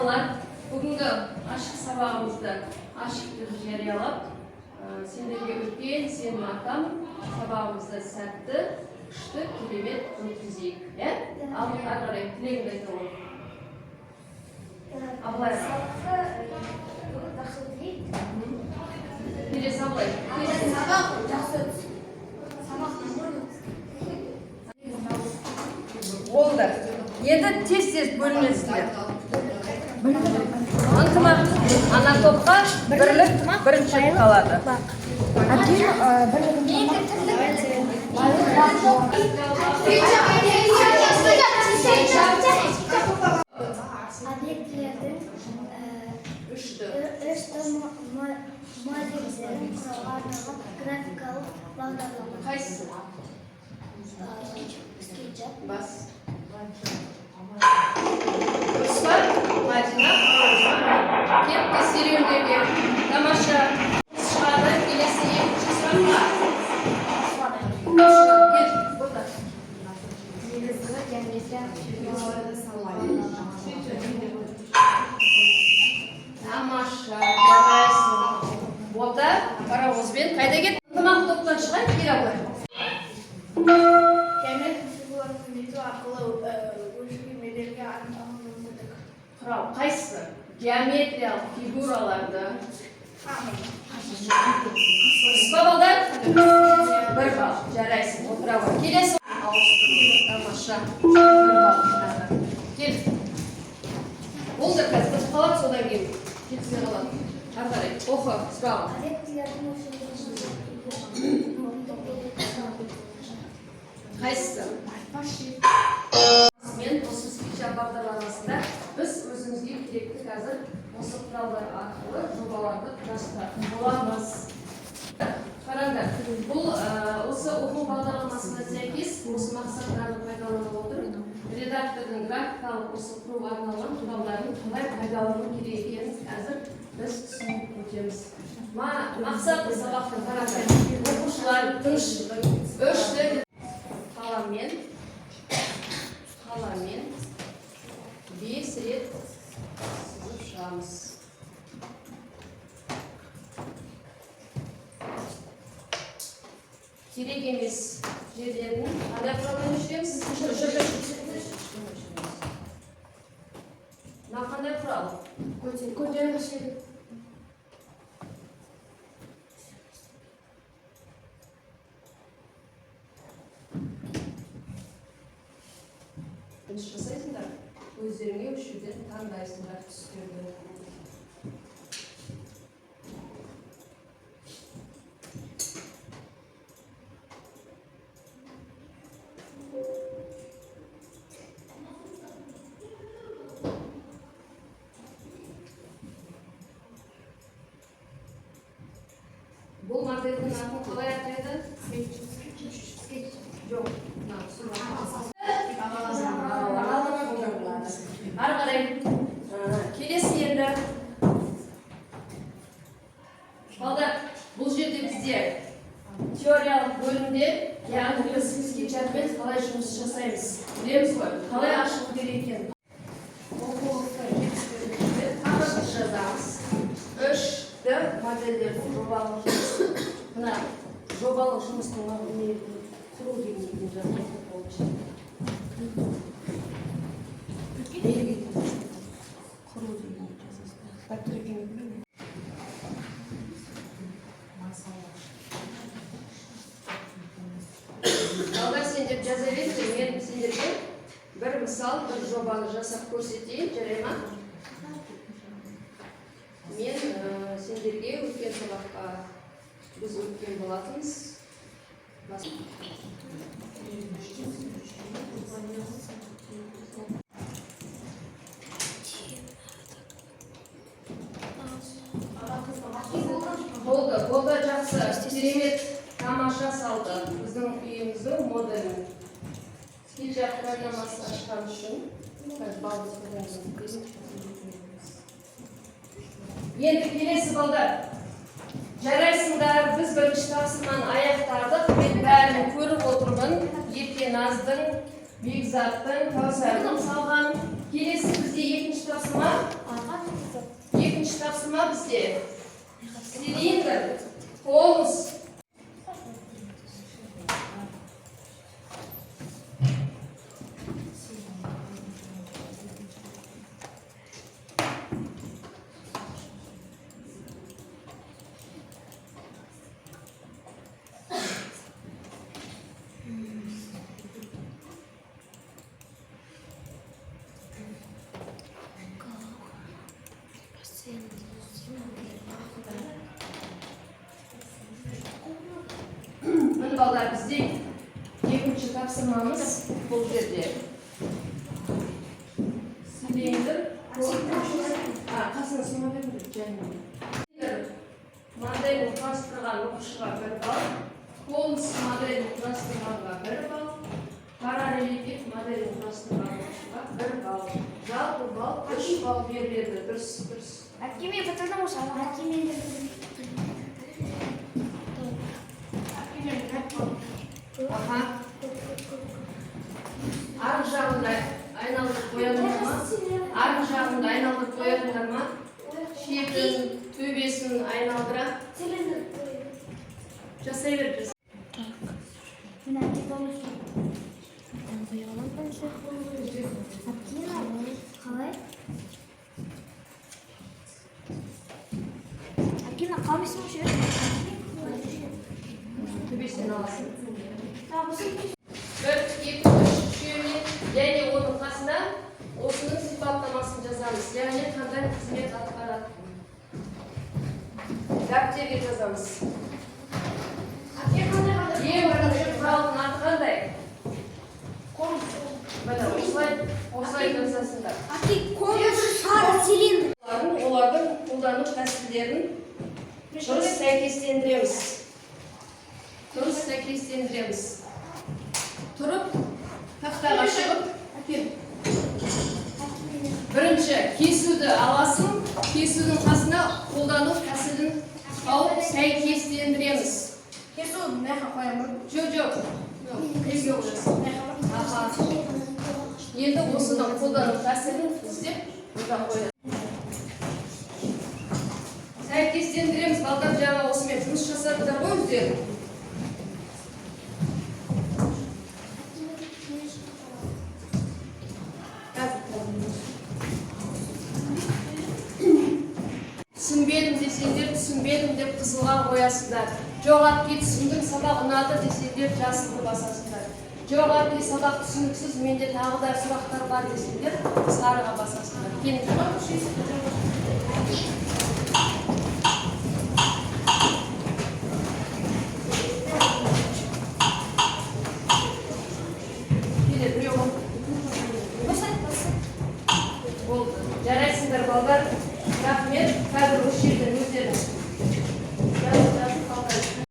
балалар, бүгінгі ашық сабағымызды ашық деп жариялап, сендерге үлкен сенім артам, сабағымызды сәтті, күшті, керемет өткізейік. Ал ары қарай тілегіңді айта ғой. Абылай. Келесі Абылай. Сабақ жақсы өтсін. Болды. Енді тез-тез бөлінесіздер. Ынтымақ ана топқа бірлік бірінші қалады. Объектілердің үшті моделдерін құруға арналған графикалық бағдарлама. Қайсысы? SketchUp. Бас. Дұрыс па? Мәдина. Кеп тексеруіндегі тамаша шығады келесі екінші сұраққа. Кел, burada. Негізгі геометрия фигураларды салады. Тамаша, жарайсың. Бота, паровозбен қайда кет? Ынтымақ топтан шығайық, кел Абылай. Геометрия фигураларды мету арқылы өлшемелерге арналған мүмкіндік. Құрал, қайсысы? Геометриялық фигураларды. Бабалдар? Бір бал, жарайсың, отыра ғой. Келесі ауыстыру, тамаша. Бір бал, кел. Болды, қазір қалады, содан кейін. Кетсе қалады. Артарай, оқы, сұрағы. Объектілердің өлшемелерін Қайсысы? Мен осы SketchUp бағдарламасында біз өзімізге керекті қазір осы құралдар арқылы жобаларды құрастыратын боламыз. Қараңдар, бұл осы оқу бағдарламасына сәйкес осы мақсаттарды пайдаланып отырып, редактордың графикалық осы құруға арналған құралдарын қалай пайдалану керек екенін қазір біз түсініп өтеміз. Мақсат сабақты қараңдар, оқушылар үшті қаламмен 5 рет сызып шығамыз. Керек емес жерлерін қандай құралмен өшіреміз? Мына қандай құрал? көтергіш. Бірінші жасайсыңдар, өздеріңе өшірден таңдайсыңдар түстерді. Бұл модельдің атын қалай атайды? Жоқ, ары қарай келесі енді балдар, бұл жерде бізде теориялық бөлімде, яғни біз SketchUpпен қалай жұмыс жасаймыз, білеміз ғой, қалай ашылу керек екенін. Оқулықтың жетістігінде тақырып жазамыз. Үшті модельдердің жобалық жұмысы. Мына жобалық жұмыстың құру дегенде жазамыз. Балдар, сендер жаза беріңдер, мен сендерге бір мысал, бір жобаны жасап көрсетейін, жарай ма? Мен сендерге өткен сабаққа біз өткен болатынбыз. Болды, жақсы, керемет, тамаша салды. Біздің үйіміздің моделін. SketchUp программасын ашқан үшін. Енді келесі балдар. Жарайсыңдар, біз бірінші тапсырманы аяқтардық. Мен бәрін көріп отырмын. Еркеназдың, Бекзаттың, Кәусардың салған. Келесі бізде екінші тапсырма. екінші тапсырма бізде цилиндр, конус. Міне балдар, бізде екінші тапсырмамыз бұл жерде. Цилиндр, қасына сома беріңдер, және. Моделін құрастырған оқушыға 1 балл, конус моделін құрастырғанға 1 балл, параллелепипед моделін құрастырған оқушыға 1 балл. Жалпы балл 3 балл беріледі. Дұрыс. Акиме потому что Акиме Аха. Арғы жағында айналдырып қоядыңдар ма? Арғы жағында айналдырып қоядыңдар ма? Шетін, төбесін айналдыра. Жасай беріңіз. Акина қалмайсың ше? Төбесінен аласың. 1, 2, 3 үшеуіне және оның қасына осының сипаттамасын жазамыз. Яғни қандай қызмет атқарады. Дәптерге жазамыз. Ең бірінші құралдың аты қандай? Міне осылай жазасыңдар. Олардың қолдану тәсілдерін дұрыс сәйкестендіреміз. Тұрып, тақтаға шығып, бірінші кесуді аласың, кесудің қасына қолдану тәсілін тауып сәйкестендіреміз. Кесу мәхі қоямын. Жоқ. Кесу жасың. Енді осының қолдану тәсілін іздеп, бұда қояды. Сәйкестендіреміз. Балдар жаңа осымен жұмыс жасадыңдар ғой өздері. Түсінбедім деп қызылға қоясыңдар. Жоқ апке түсіндім, сабақ ұнады десеңдер жасылды басасыңдар. Жоқ апке сабақ түсініксіз, менде тағы да сұрақтар бар десеңдер сарыға басасыңдар. Жарайсыңдар балдар. Рахмет. Қазір осы жерден өздеріңіз